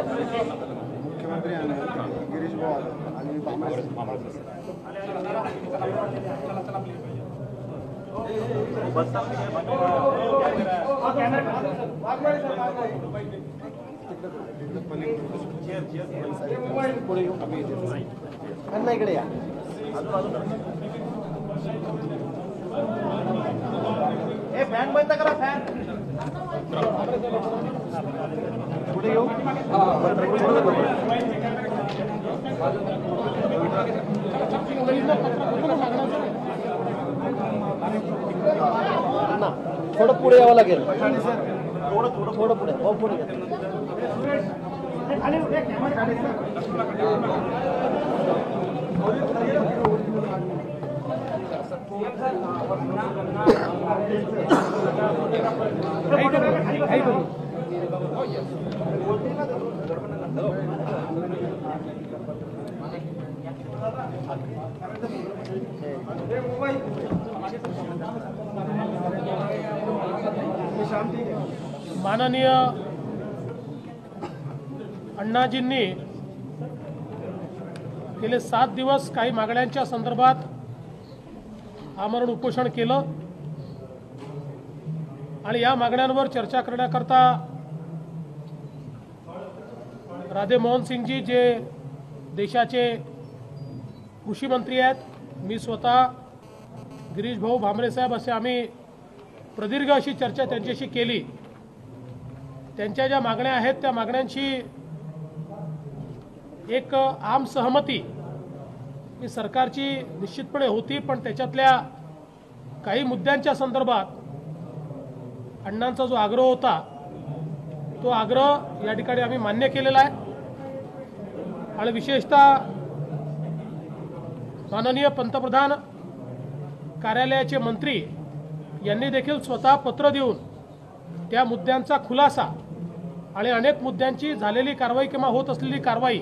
मुख्यमंत्री आणि गिरीश भाऊ आणि इकडे या फॅन बंद करा फॅन पुढे येऊ थोडं पुढे यावं लागेल थोडं पुढे हो पुढे माननीय अण्णाजींनी गेले 7 दिवस काही मागण्यांच्या संदर्भात आमरण उपोषण केलं आणि या मागण्यांवर चर्चा करण्याकरता राधामोहन सिंगजी जे देशाचे कृषी मंत्री आहेत, मी स्वतः गिरीश भाऊ भामरे साहेब असे आम्ही प्रदीर्घ अशी चर्चा त्यांच्याशी केली। त्यांच्या ज्या मागण्या आहेत त्या मागण्यांची एक आम सहमती ही सरकारची निश्चितपणे होती, पण त्याच्यातल्या काही मुद्द्यांच्या संदर्भात अण्णांचा जो आग्रह होता तो आग्रह या ठिकाणी आम्ही मान्य केलेला आहे आणि विशेषतः माननीय पंतप्रधान कार्यालयाचे मंत्री यांनी देखील स्वतः पत्र देऊन त्या मुद्द्यांचा खुलासा आणि अनेक मुद्द्यांची झालेली कारवाई किंवा होत असलेली कारवाई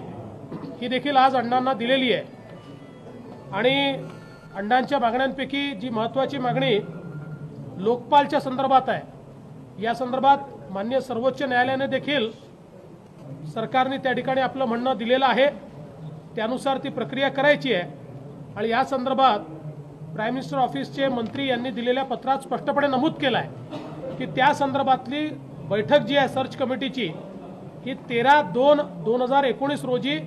ही देखील आज अण्णांना दिलेली आहे। आणि अण्णांच्या मागण्यांपैकी जी महत्त्वाची मागणी लोकपालच्या संदर्भात आहे, या संदर्भात माननीय सर्वोच्च न्यायालयाने देखील सरकारने त्या ठिकाणी आपलं म्हणणं दिलेलं आहे, त्यानुसार ती प्रक्रिया करायची आहे। आणि या संदर्भात प्राईम मिनिस्टर ऑफिसचे मंत्री यांनी दिलेल्या पत्रात स्पष्टपणे नमूद केलं आहे की त्या संदर्भातली बैठक जी आहे सर्च कमिटीची ही 13/2/2019 रोजी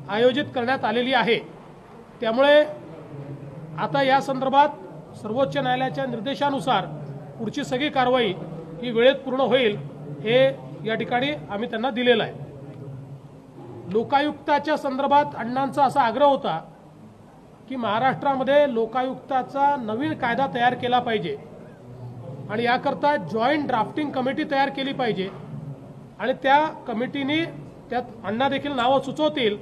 आयोजित करण्यात आलेली आहे। त्यामुळे आता या संदर्भात सर्वोच्च न्यायालयाच्या निर्देशानुसार पुढची सगळी कारवाई ही वेळेत पूर्ण होईल हे या ठिकाणी आम्ही त्यांना दिलेलं आहे। लोकायुक्ताच्या संदर्भात अण्णांचा असा आग्रह होता की महाराष्ट्रामध्ये लोकायुक्ताचा नवीन कायदा तयार केला पाहिजे आणि याकरता जॉईंट ड्राफ्टिंग कमिटी तयार केली पाहिजे आणि त्या कमिटीने त्यात अण्णा देखील नावं सुचवतील,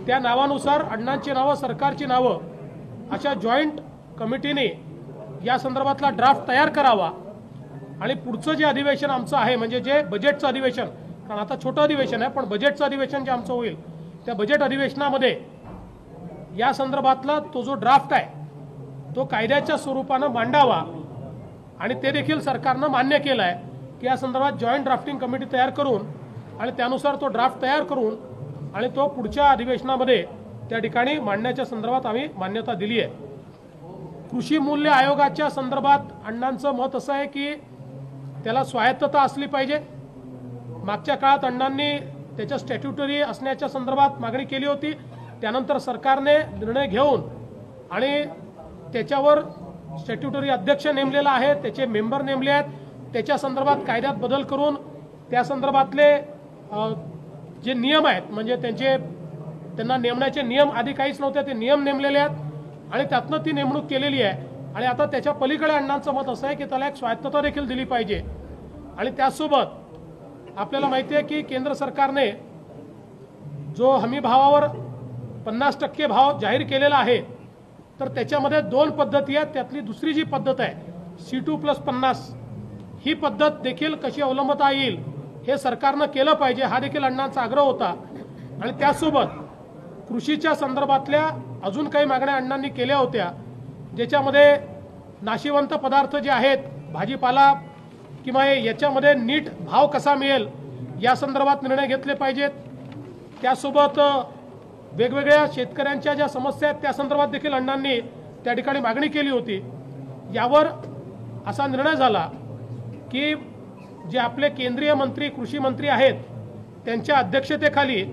त्या नावानुसार अण्णांची नावं सरकारची नावं अशा जॉईंट कमिटीने या संदर्भातला ड्राफ्ट तयार करावा आणि पुढचं जे अधिवेशन आमचं आहे म्हणजे जे बजेटचं अधिवेशन, कारण आता छोटं अधिवेशन आहे पण बजेटचं अधिवेशन जे आमचं होईल त्या बजेट अधिवेशनामध्ये या संदर्भातला तो जो ड्राफ्ट आहे तो कायद्याच्या स्वरूपानं मांडावा आणि ते देखील सरकारनं मान्य केलं आहे की या संदर्भात जॉईंट ड्राफ्टिंग कमिटी तयार करून आणि त्यानुसार तो ड्राफ्ट तयार करून आणि तो पुढच्या अधिवेशनामध्ये त्या ठिकाणी मांडण्याच्या संदर्भात आम्ही मान्यता दिली आहे। कृषी मूल्य आयोगाच्या संदर्भात अण्णांचं मत असं आहे की त्याला स्वायत्तता असली पाहिजे। मागच्या काळात अण्णांनी त्याच्या स्टॅट्युटरी असण्याच्या संदर्भात मागणी केली होती, त्यानंतर सरकारने निर्णय घेऊन आणि त्याच्यावर स्टॅट्युटरी अध्यक्ष नेमलेला आहे, त्याचे मेंबर नेमले आहेत, त्याच्या संदर्भात कायद्यात बदल करून त्या संदर्भातले जे नियम आहेत म्हणजे त्यांना नेमण्याचे नियम आधी काहीच नव्हते, ते नियम नेमलेले आहेत आणि त्यातनं ती नेमणूक केलेली आहे। आणि आता त्याच्या पलीकडे अण्णांचं मत असं आहे की त्याला एक स्वायत्तता देखील दिली पाहिजे। आणि त्यासोबत आपल्याला माहिती आहे की केंद्र सरकारने जो हमी भावावर 50% भाव जाहीर केलेला आहे तर त्याच्यामध्ये 2 पद्धती आहेत, त्यातली दुसरी जी पद्धत आहे C2+50 ही पद्धत देखील कशी अवलंबता येईल हे सरकारनं केलं पाहिजे, हा देखील अण्णांचा आग्रह होता। आणि त्यासोबत कृषीच्या संदर्भातल्या अजून काही मागण्या अण्णांनी केल्या होत्या ज्याच्यामध्ये नाशिवंत पदार्थ जे आहेत भाजीपाला किंवा याच्यामध्ये नीट भाव कसा मिळेल या संदर्भात निर्णय घेतले पाहिजेत त्यासोबत वेगवेगळ्या शेतकऱ्यांच्या ज्या समस्या आहेत त्या संदर्भात देखील अण्णांनी त्या ठिकाणी मागणी केली होती। यावर असा निर्णय झाला की जे आपले केंद्रीय मंत्री कृषी मंत्री आहेत त्यांच्या अध्यक्षतेखाली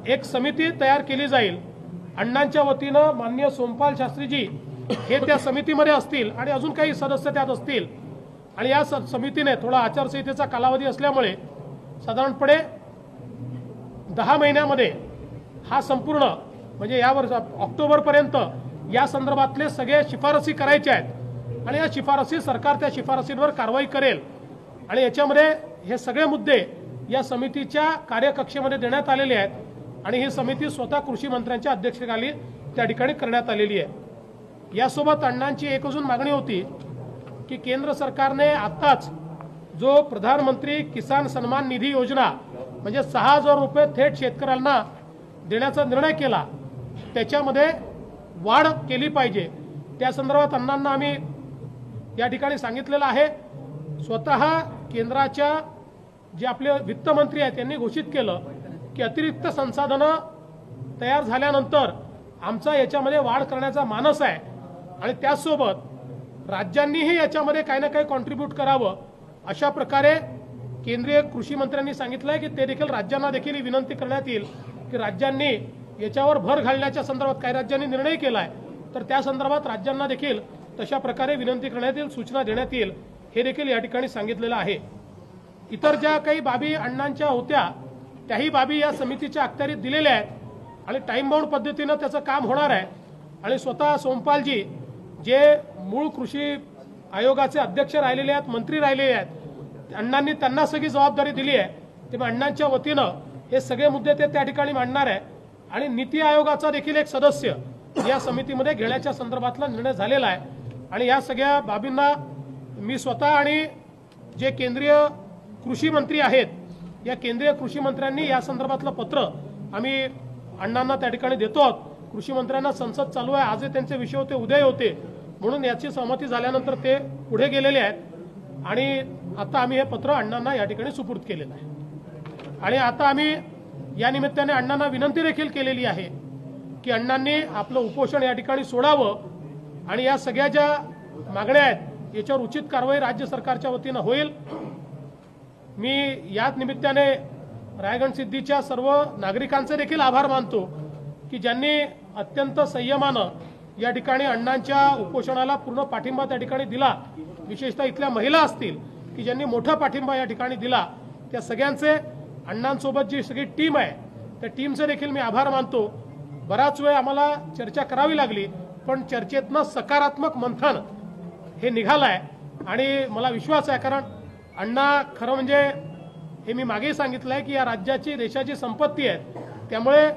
एक समिती तयार केली जाईल। अण्णांच्या वतीनं माननीय सोमपाल शास्त्रीजी हे त्या समितीमध्ये असतील आणि अजून काही सदस्य त्यात असतील आणि या समितीने थोडा आचारसंहितेचा कालावधी असल्यामुळे साधारणपणे 10 महिन्यामध्ये हा संपूर्ण म्हणजे या वर्ष ऑक्टोबरपर्यंत या संदर्भातले सगळे शिफारसी करायचे आहेत आणि या शिफारसी सरकार त्या शिफारसींवर कारवाई करेल आणि याच्यामध्ये हे सगळे मुद्दे या समितीच्या कार्यकक्षेमध्ये देण्यात आलेले आहेत आणि ही समिती स्वतः कृषी मंत्र्यांच्या अध्यक्षतेखाली त्या ठिकाणी करण्यात आलेली आहे। यासोबत अण्णांची एक अजून मागणी होती की केंद्र सरकारने आताच जो प्रधानमंत्री किसान सन्मान निधी योजना म्हणजे 6,000 रुपये थेट शेतकऱ्यांना देण्याचा निर्णय केला त्याच्यामध्ये वाढ केली पाहिजे। त्या संदर्भात अण्णांना आम्ही या ठिकाणी सांगितलेलं आहे। स्वतः केंद्राच्या जे आपले वित्तमंत्री आहेत त्यांनी घोषित केलं की अतिरिक्त संसाधनं तयार झाल्यानंतर आमचा याच्यामध्ये वाढ करण्याचा मानस आहे आणि त्यासोबत राज्यांनीही याच्यामध्ये काही ना काही कॉन्ट्रीब्यूट करावं अशा प्रकारे केंद्रीय कृषी मंत्र्यांनी सांगितलं आहे की ते देखील राज्यांना देखील विनंती करण्यात येईल की राज्यांनी याच्यावर भर घालण्याच्या संदर्भात काही राज्यांनी निर्णय केला आहे तर त्या संदर्भात राज्यांना देखील तशा प्रकारे विनंती करण्यात येईल, सूचना देण्यात येईल हे देखील या ठिकाणी सांगितलेलं आहे। इतर ज्या काही बाबी अण्णांच्या होत्या त्याही बाबी या समितीच्या अखत्यारीत दिलेल्या आहेत आणि टाइम बाउंड पद्धतीनं त्याचं काम होणार आहे आणि स्वतः सोमपालजी जे मूळ कृषी आयोगाचे अध्यक्ष राहिलेले आहेत, मंत्री राहिलेले आहेत, अण्णांनी त्यांना सगळी जबाबदारी दिली आहे तेव्हा अण्णांच्या वतीनं हे सगळे मुद्दे ते त्या ठिकाणी मांडणार आहे आणि नीती आयोगाचा देखील एक सदस्य या समितीमध्ये घेण्याच्या संदर्भातला निर्णय झालेला आहे आणि या सगळ्या बाबींना मी स्वतः आणि जे केंद्रीय कृषी मंत्री आहेत या केंद्रीय कृषी मंत्र्यांनी या संदर्भातलं पत्र आम्ही अण्णांना त्या ठिकाणी देतो आहोत। कृषी मंत्र्यांना संसद चालू आहे, आज त्यांचे विषय होते, उद्या होते, म्हणून याची सहमती झाल्यानंतर ते पुढे गेलेले आहेत आणि आता आम्ही हे पत्र अण्णांना या ठिकाणी सुपूर्द केलेलं आहे आणि आता आम्ही या निमित्ताने अण्णांना विनंती देखील केलेली आहे की अण्णांनी आपलं उपोषण या ठिकाणी सोडावं आणि या सगळ्या ज्या मागण्या आहेत याच्यावर उचित कारवाई राज्य सरकारच्या वतीनं होईल। मी याच निमित्ताने रायगड सिद्धीच्या सर्व नागरिकांचे देखील आभार मानतो की ज्यांनी अत्यंत संयमानं या ठिकाणी अण्णांच्या उपोषणाला पूर्ण पाठिंबा त्या ठिकाणी दिला, विशेषतः इथल्या महिला असतील की ज्यांनी मोठा पाठिंबा या ठिकाणी दिला, त्या सगळ्यांचे अण्णांसोबत जी सगळी टीम आहे त्या टीमचे देखील मी आभार मानतो। बराच वेळ आम्हाला चर्चा करावी लागली पण चर्चेतनं सकारात्मक मंथन हे निघालंय आणि मला विश्वास आहे कारण अण्णा खरं म्हणजे हे मी मागेही सांगितलं आहे की या राज्याची देशाची संपत्ती आहे त्यामुळे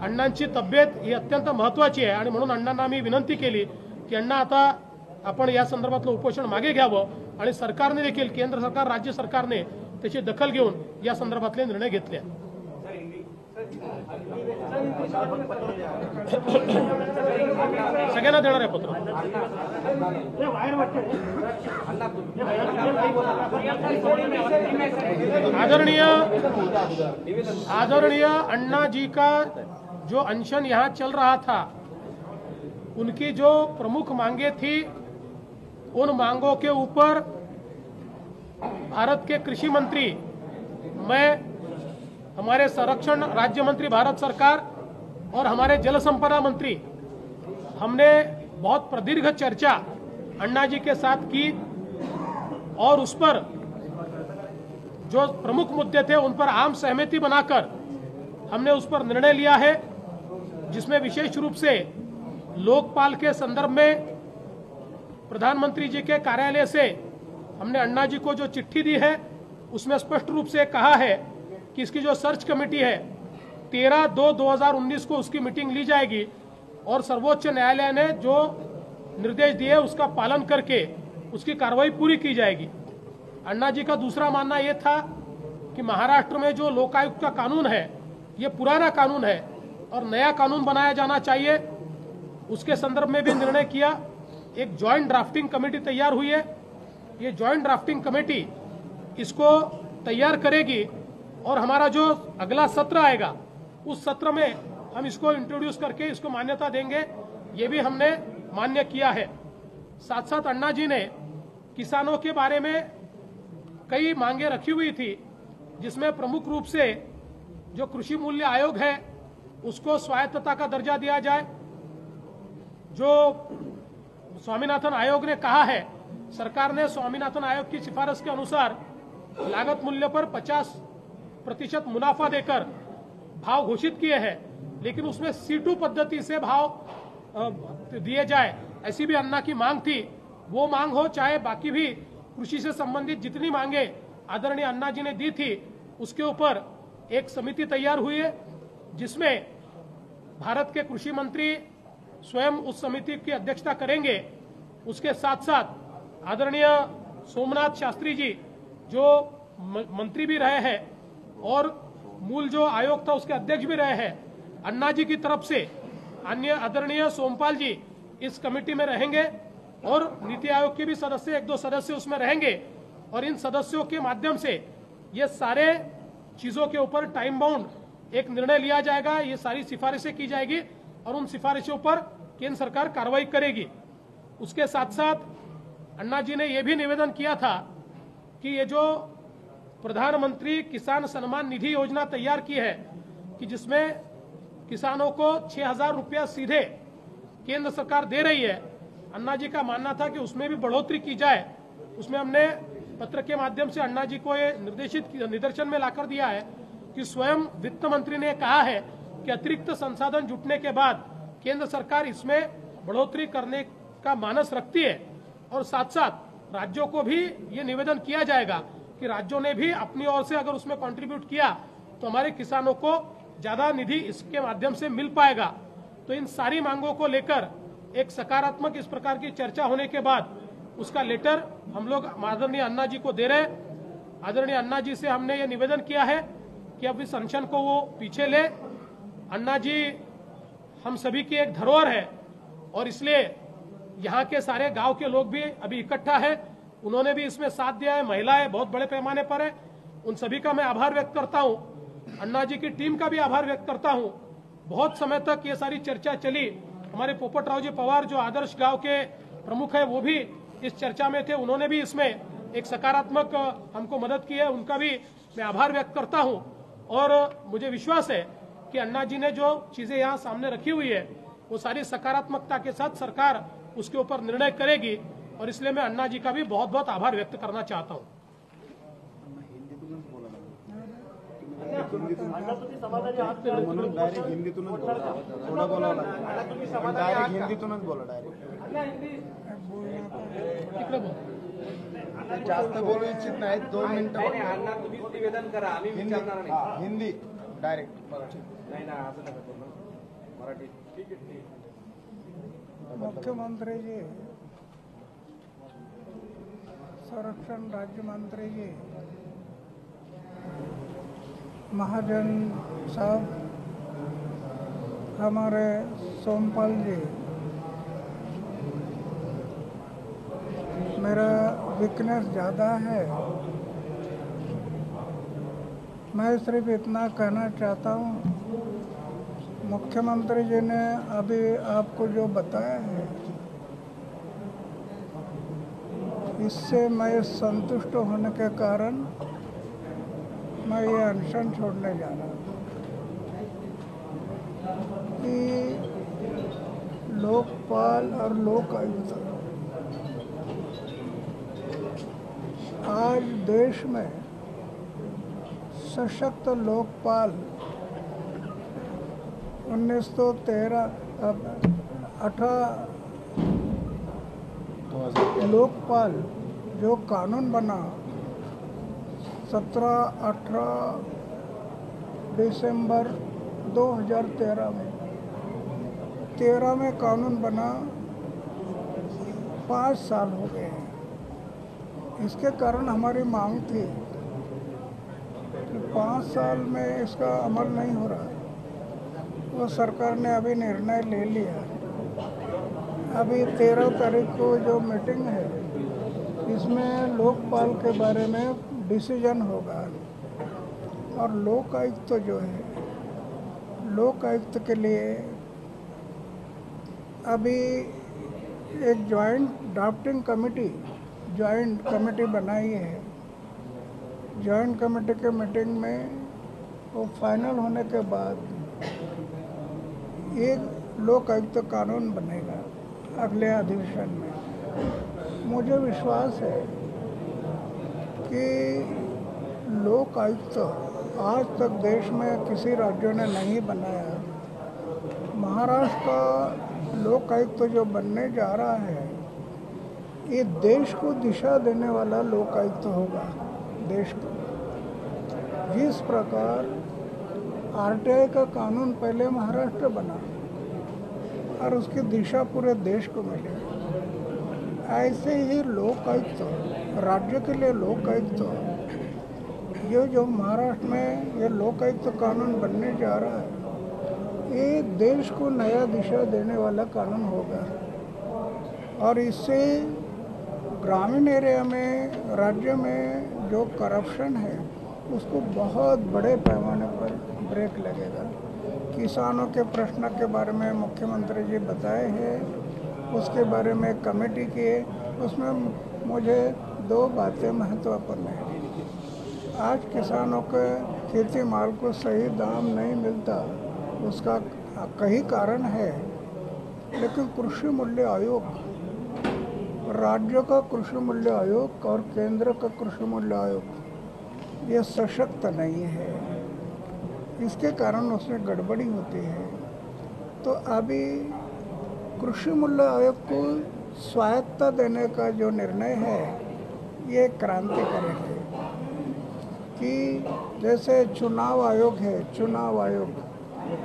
अण्णांची तब्येत ही अत्यंत महत्त्वाची आहे आणि म्हणून अण्णांना आम्ही विनंती केली की अण्णा आता आपण या संदर्भातलं उपोषण मागे घ्यावं आणि सरकारने देखील केंद्र सरकार राज्य सरकारने त्याची दखल घेऊन या संदर्भातले निर्णय घेतले। सगळ्यांना देणार आहे पत्र। आदरणीय अन्ना जी का जो अनशन यहाँ चल रहा था उनकी जो प्रमुख मांगे थी उन मांगों के ऊपर भारत के कृषि मंत्री, मैं, हमारे संरक्षण राज्य मंत्री भारत सरकार और हमारे जल संपदा मंत्री हमने बहुत प्रदीर्घ चर्चा अन्ना जी के साथ की और उस पर जो प्रमुख मुद्दे थे उन पर आम सहमति बनाकर हमने उस पर निर्णय लिया है जिसमें विशेष रूप से लोकपाल के संदर्भ में प्रधानमंत्री जी के कार्यालय से हमने अन्ना जी को जो चिट्ठी दी है उसमें स्पष्ट रूप से कहा है कि इसकी जो सर्च कमेटी है 13/2/2019 को उसकी मीटिंग ली जाएगी और सर्वोच्च न्यायालय ने जो निर्देश दिए उसका पालन करके उसकी कार्रवाई पूरी की जाएगी। अन्ना जी का दूसरा मानना यह था कि महाराष्ट्र में जो लोकायुक्त का कानून है ये पुराना कानून है और नया कानून बनाया जाना चाहिए, उसके संदर्भ में भी निर्णय किया। एक जॉइंट ड्राफ्टिंग कमेटी तैयार हुई है, ये जॉइंट ड्राफ्टिंग कमेटी इसको तैयार करेगी और हमारा जो अगला सत्र आएगा उस सत्र में हम इसको इंट्रोड्यूस करके इसको मान्यता देंगे, ये भी हमने मान्य किया है। साथ साथ अन्ना जी ने किसानों के बारे में कई मांगे रखी हुई थी, जिसमें प्रमुख रूप से जो कृषि मूल्य आयोग है उसको स्वायत्तता का दर्जा दिया जाए। जो स्वामीनाथन आयोग ने कहा है, सरकार ने स्वामीनाथन आयोग की सिफारिश के अनुसार लागत मूल्य पर 50% मुनाफा देकर भाव घोषित किए हैं, लेकिन उसमें C2 पद्धति से भाव दिए जाए, ऐसी भी अन्ना की मांग थी। वो मांग हो चाहे बाकी भी कृषि से संबंधित जितनी मांगे आदरणीय अन्ना जी ने दी थी, उसके ऊपर एक समिति तैयार हुई है, जिसमें भारत के कृषि मंत्री स्वयं उस समिति की अध्यक्षता करेंगे। उसके साथ साथ आदरणीय सोमनाथ शास्त्री जी जो मंत्री भी रहे हैं और मूल जो आयोग था उसके अध्यक्ष भी रहे हैं, अन्ना जी की तरफ से अन्य आदरणीय सोमपाल जी इस कमेटी में रहेंगे और नीति आयोग के भी सदस्य, 1-2 सदस्य उसमें रहेंगे। और इन सदस्यों के माध्यम से ये सारे चीजों के ऊपर टाइम बाउंड एक निर्णय लिया जाएगा, ये सारी सिफारिशें की जाएगी और उन सिफारिशों पर केंद्र सरकार कार्रवाई करेगी। उसके साथ साथ अन्ना जी ने यह भी निवेदन किया था कि ये जो प्रधानमंत्री किसान सम्मान निधि योजना तैयार की है, कि जिसमें किसानों को 6,000 रुपया सीधे केंद्र सरकार दे रही है, अन्ना जी का मानना था कि उसमें भी बढ़ोतरी की जाए। उसमें हमने पत्र के माध्यम से अन्ना जी को ये निदर्शन में लाकर दिया है कि स्वयं वित्त मंत्री ने कहा है कि अतिरिक्त संसाधन जुटने के बाद केंद्र सरकार इसमें बढ़ोतरी करने का मानस रखती है। और साथ साथ राज्यों को भी ये निवेदन किया जाएगा कि राज्यों ने भी अपनी ओर से अगर उसमें कंट्रीब्यूट किया तो हमारे किसानों को ज्यादा निधि इसके माध्यम से मिल पाएगा। तो इन सारी मांगों को लेकर एक सकारात्मक इस प्रकार की चर्चा होने के बाद उसका लेटर हम लोग आदरणीय अन्ना जी को दे रहे हैं। आदरणीय अन्ना जी से हमने ये निवेदन किया है कि अब इस अनशन को वो पीछे ले। अन्ना जी हम सभी की एक धरोहर है और इसलिए यहाँ के सारे गांव के लोग भी अभी इकट्ठा है, उन्होंने भी इसमें साथ दिया है, महिलाएं बहुत बड़े पैमाने पर है, उन सभी का मैं आभार व्यक्त करता हूँ। अन्ना जी की टीम का भी आभार व्यक्त करता हूँ। बहुत समय तक ये सारी चर्चा चली, हमारे पोपटराव जी पवार जो आदर्श गांव के प्रमुख है वो भी इस चर्चा में थे, उन्होंने भी इसमें एक सकारात्मक हमको मदद की है, उनका भी मैं आभार व्यक्त करता हूं। और मुझे विश्वास है कि अन्ना जी ने जो चीजें यहाँ सामने रखी हुई है वो सारी सकारात्मकता के साथ सरकार उसके ऊपर निर्णय करेगी और इसलिए मैं अन्ना जी का भी बहुत बहुत आभार व्यक्त करना चाहता हूँ। डायरेक्ट हिंदीतूनच बोला, थोडं बोलावं लागतं, डायरेक्ट हिंदीतूनच बोला, डायरेक्ट इकडे बोल. जास्त बोलू इच्छित नाहीत, 2 मिनिटं अण्णा तुम्हीच निवेदन करा, आम्ही विचारणार नाही. हिंदी डायरेक्ट नाही ना, असं नका करू. मराठी ठीक आहे. मुख्यमंत्री जी, संरक्षण राज्य मंत्री जी, महाजन साहब, हमारे सोमपाल जी, मेरा वीकनेस ज़्यादा है। मैं सिर्फ इतना कहना चाहता हूँ, मुख्यमंत्री जी ने अभी आपको जो बताया है इससे मैं संतुष्ट होने के कारण मैं ये अनशन छोड़ने जा रहा हूँ कि लोकपाल और लोक आयुक्त आज देश में सशक्त लोकपाल 1918 लोकपाल जो कानून बना 17-18 दिसंबर 2013 में 13 में कानून बना, 5 साल हो गए हैं। इसके कारण हमारी मांग थी कि 5 साल में इसका अमल नहीं हो रहा। वो सरकार ने अभी निर्णय ले लिया। अभी 13 तारीख को जो मीटिंग है इसमें लोकपाल के बारे में डिसीजन होगा और लोक आयुक्त जो है लोक आयुक्त के लिए अभी एक ड्राफ्टिंग कमेटी बनाई है। जॉइंट कमेटी के मीटिंग में वो फाइनल होने के बाद एक लोक आयुक्त कानून बनेगा अगले अधिवेशन में। मुझे विश्वास है कि लोक आयुक्त आज तक देश में किसी राज्यों ने नहीं बनाया। महाराष्ट्र का लोक आयुक्त जो बनने जा रहा है, ये देश को दिशा देने वाला लोक आयुक्त होगा। देश को जिस प्रकार आरटीआई का कानून पहले महाराष्ट्र बना और उसकी दिशा पूरे देश को मिली, ऐसे ही लोक आयुक्त, राज्य के लिए लोक आयुक्त, ये जो महाराष्ट्र में ये लोक आयुक्त कानून बनने जा रहा है, ये देश को नया दिशा देने वाला कानून होगा। और इससे ग्रामीण एरिया में, राज्य में जो करप्शन है उसको बहुत बड़े पैमाने पर ब्रेक लगेगा। किसानों के प्रश्न के बारे में मुख्यमंत्री जी बताए हैं, उसके बारे में कमेटी की है। उसमें मुझे दो बातें महत्वपूर्ण हैं। आज किसानों के खेती माल को सही दाम नहीं मिलता, उसका कई कारण है, लेकिन कृषि मूल्य आयोग, राज्य का कृषि मूल्य आयोग और केंद्र का कृषि मूल्य आयोग ये सशक्त नहीं है। इसके कारण उसमें गड़बड़ी होती है। तो अभी कृषि मूल्य आयोग को स्वायत्तता देने का जो निर्णय है, ये क्रांतिकारी है। कि जैसे चुनाव आयोग है, चुनाव आयोग,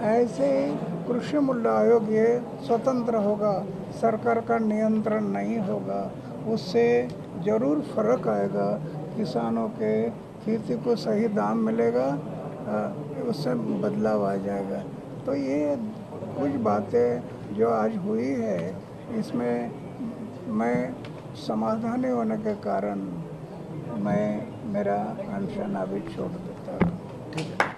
ऐसे कृषि मूल्य आयोग ये स्वतंत्र होगा, सरकार का नियंत्रण नहीं होगा। उससे ज़रूर फर्क आएगा, किसानों के खेती को सही दाम मिलेगा, उससे बदलाव आ जाएगा। तो ये कुछ बातें जो आज हुई है, इसमें मैं समाधानी होने के कारण मैं मेरा अनशन अभी छोड़ देता हूँ। ठीक है।